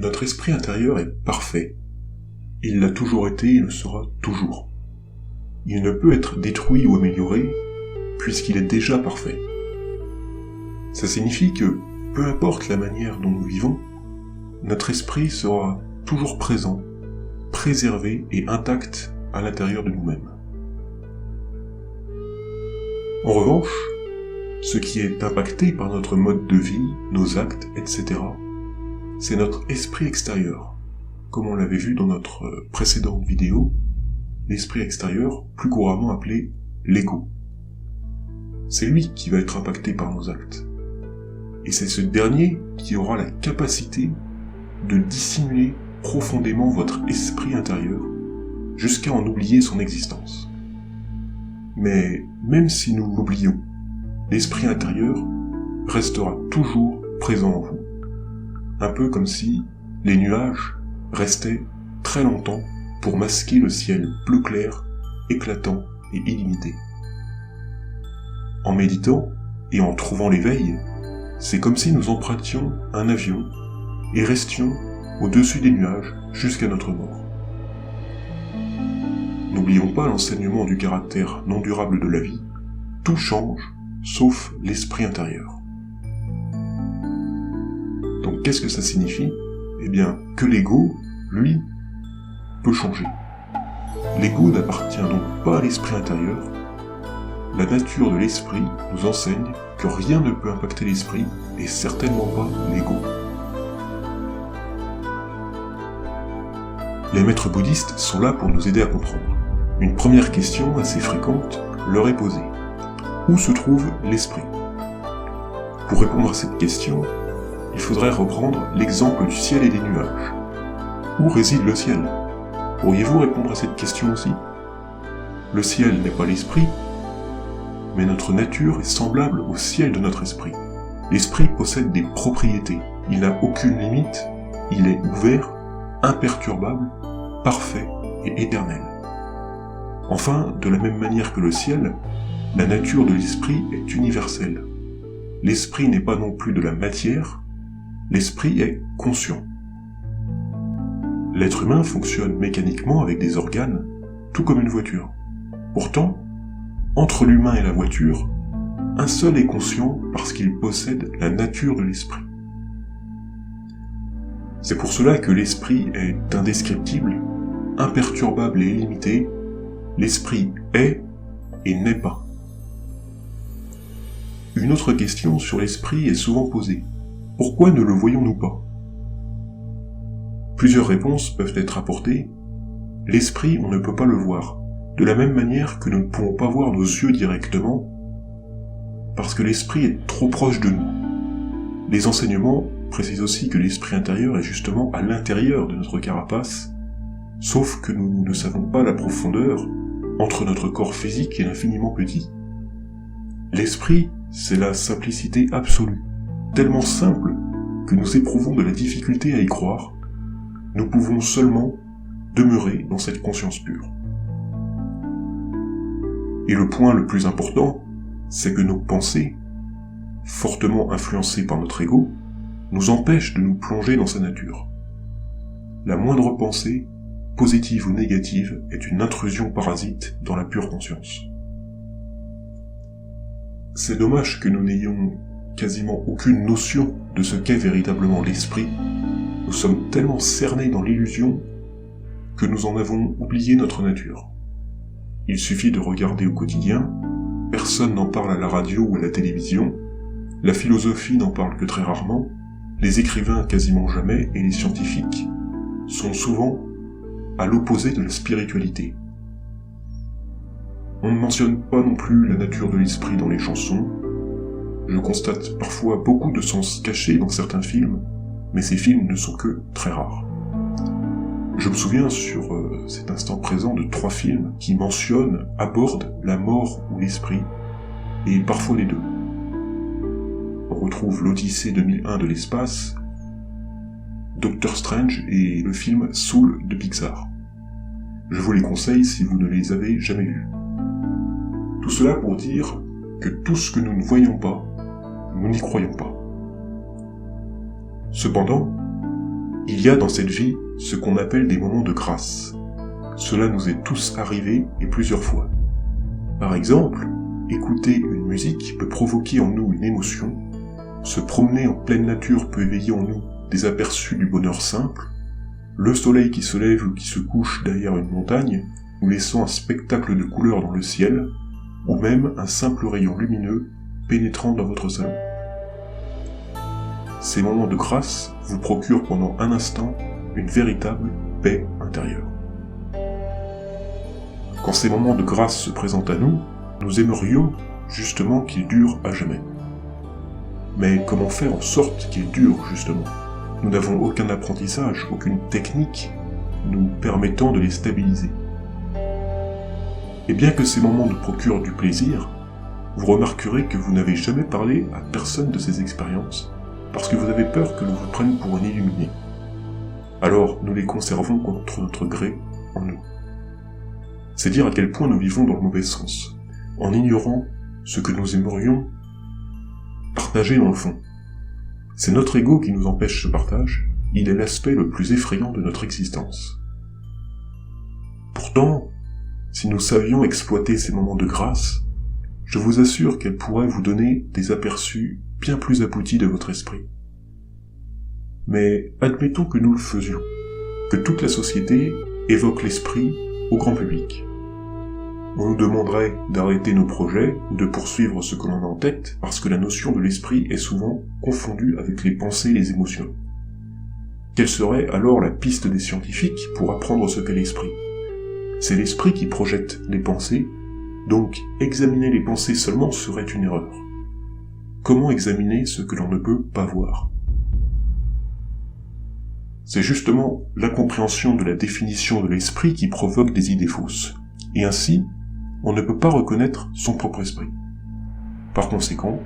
Notre esprit intérieur est parfait. Il l'a toujours été et le sera toujours. Il ne peut être détruit ou amélioré, puisqu'il est déjà parfait. Ça signifie que, peu importe la manière dont nous vivons, notre esprit sera toujours présent, préservé et intact à l'intérieur de nous-mêmes. En revanche, ce qui est impacté par notre mode de vie, nos actes, etc., c'est notre esprit extérieur. Comme on l'avait vu dans notre précédente vidéo, l'esprit extérieur, plus couramment appelé l'ego. C'est lui qui va être impacté par nos actes. Et c'est ce dernier qui aura la capacité de dissimuler profondément votre esprit intérieur, jusqu'à en oublier son existence. Mais même si nous l'oublions, l'esprit intérieur restera toujours présent en vous. Un peu comme si les nuages restaient très longtemps pour masquer le ciel bleu clair, éclatant et illimité. En méditant et en trouvant l'éveil, c'est comme si nous empruntions un avion et restions au-dessus des nuages jusqu'à notre mort. N'oublions pas l'enseignement du caractère non durable de la vie. Tout change, sauf l'esprit intérieur. Donc qu'est-ce que ça signifie ? Eh bien, que l'ego, lui, peut changer. L'ego n'appartient donc pas à l'esprit intérieur. La nature de l'esprit nous enseigne que rien ne peut impacter l'esprit, et certainement pas l'ego. Les maîtres bouddhistes sont là pour nous aider à comprendre. Une première question assez fréquente leur est posée. Où se trouve l'esprit ? Pour répondre à cette question, il faudrait reprendre l'exemple du ciel et des nuages. Où réside le ciel ? Pourriez-vous répondre à cette question aussi ? Le ciel n'est pas l'esprit, mais notre nature est semblable au ciel de notre esprit. L'esprit possède des propriétés, il n'a aucune limite, il est ouvert, imperturbable, parfait et éternel. Enfin, de la même manière que le ciel, la nature de l'esprit est universelle. L'esprit n'est pas non plus de la matière, l'esprit est conscient. L'être humain fonctionne mécaniquement avec des organes, tout comme une voiture. Pourtant, entre l'humain et la voiture, un seul est conscient parce qu'il possède la nature de l'esprit. C'est pour cela que l'esprit est indescriptible, imperturbable et illimité. L'esprit est et n'est pas. Une autre question sur l'esprit est souvent posée. Pourquoi ne le voyons-nous pas ? Plusieurs réponses peuvent être apportées. L'esprit, on ne peut pas le voir, de la même manière que nous ne pouvons pas voir nos yeux directement, parce que l'esprit est trop proche de nous. Les enseignements précisent aussi que l'esprit intérieur est justement à l'intérieur de notre carapace, sauf que nous ne savons pas la profondeur entre notre corps physique et l'infiniment petit. L'esprit, c'est la simplicité absolue, tellement simple que nous éprouvons de la difficulté à y croire. Nous pouvons seulement demeurer dans cette conscience pure. Et le point le plus important, c'est que nos pensées, fortement influencées par notre ego, nous empêchent de nous plonger dans sa nature. La moindre pensée, positive ou négative, est une intrusion parasite dans la pure conscience. C'est dommage que nous n'ayons quasiment aucune notion de ce qu'est véritablement l'esprit. Nous sommes tellement cernés dans l'illusion que nous en avons oublié notre nature. Il suffit de regarder au quotidien, personne n'en parle à la radio ou à la télévision, la philosophie n'en parle que très rarement, les écrivains quasiment jamais et les scientifiques sont souvent à l'opposé de la spiritualité. On ne mentionne pas non plus la nature de l'esprit dans les chansons. Je constate parfois beaucoup de sens cachés dans certains films, mais ces films ne sont que très rares. Je me souviens sur cet instant présent de 3 films qui mentionnent, abordent la mort ou l'esprit, et parfois les deux. On retrouve l'Odyssée 2001 de l'espace, Doctor Strange et le film Soul de Pixar. Je vous les conseille si vous ne les avez jamais vus. Tout cela pour dire que tout ce que nous ne voyons pas, nous n'y croyons pas. Cependant, Il y a dans cette vie ce qu'on appelle des moments de grâce. Cela nous est tous arrivé et plusieurs fois. Par exemple, écouter une musique peut provoquer en nous une émotion, se promener en pleine nature peut éveiller en nous des aperçus du bonheur simple, le soleil qui se lève ou qui se couche derrière une montagne, nous laissant un spectacle de couleurs dans le ciel, ou même un simple rayon lumineux pénétrant dans votre salon. Ces moments de grâce vous procurent pendant un instant une véritable paix intérieure. Quand ces moments de grâce se présentent à nous, nous aimerions justement qu'ils durent à jamais. Mais comment faire en sorte qu'ils durent justement ? Nous n'avons aucun apprentissage, aucune technique nous permettant de les stabiliser. Et bien que ces moments nous procurent du plaisir, vous remarquerez que vous n'avez jamais parlé à personne de ces expériences, parce que vous avez peur que l'on vous prenne pour un illuminé. Alors nous les conservons contre notre gré en nous. C'est dire à quel point nous vivons dans le mauvais sens, en ignorant ce que nous aimerions partager dans le fond. C'est notre ego qui nous empêche ce partage, il est l'aspect le plus effrayant de notre existence. Pourtant, si nous savions exploiter ces moments de grâce, je vous assure qu'elles pourraient vous donner des aperçus bien plus aboutis de votre esprit. Mais admettons que nous le faisions, que toute la société évoque l'esprit au grand public. On nous demanderait d'arrêter nos projets ou de poursuivre ce que l'on a en tête parce que la notion de l'esprit est souvent confondue avec les pensées et les émotions. Quelle serait alors la piste des scientifiques pour apprendre ce qu'est l'esprit ? C'est l'esprit qui projette les pensées, donc examiner les pensées seulement serait une erreur. Comment examiner ce que l'on ne peut pas voir ? C'est justement l'incompréhension de la définition de l'esprit qui provoque des idées fausses, et ainsi, on ne peut pas reconnaître son propre esprit. Par conséquent,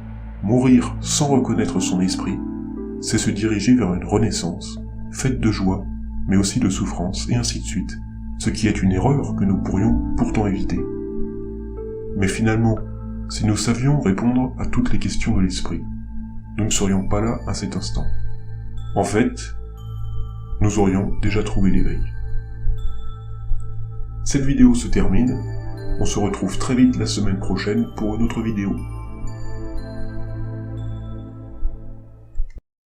mourir sans reconnaître son esprit, c'est se diriger vers une renaissance, faite de joie, mais aussi de souffrance, et ainsi de suite, ce qui est une erreur que nous pourrions pourtant éviter. Mais finalement, si nous savions répondre à toutes les questions de l'esprit, nous ne serions pas là à cet instant. En fait, nous aurions déjà trouvé l'éveil. Cette vidéo se termine, on se retrouve très vite la semaine prochaine pour une autre vidéo.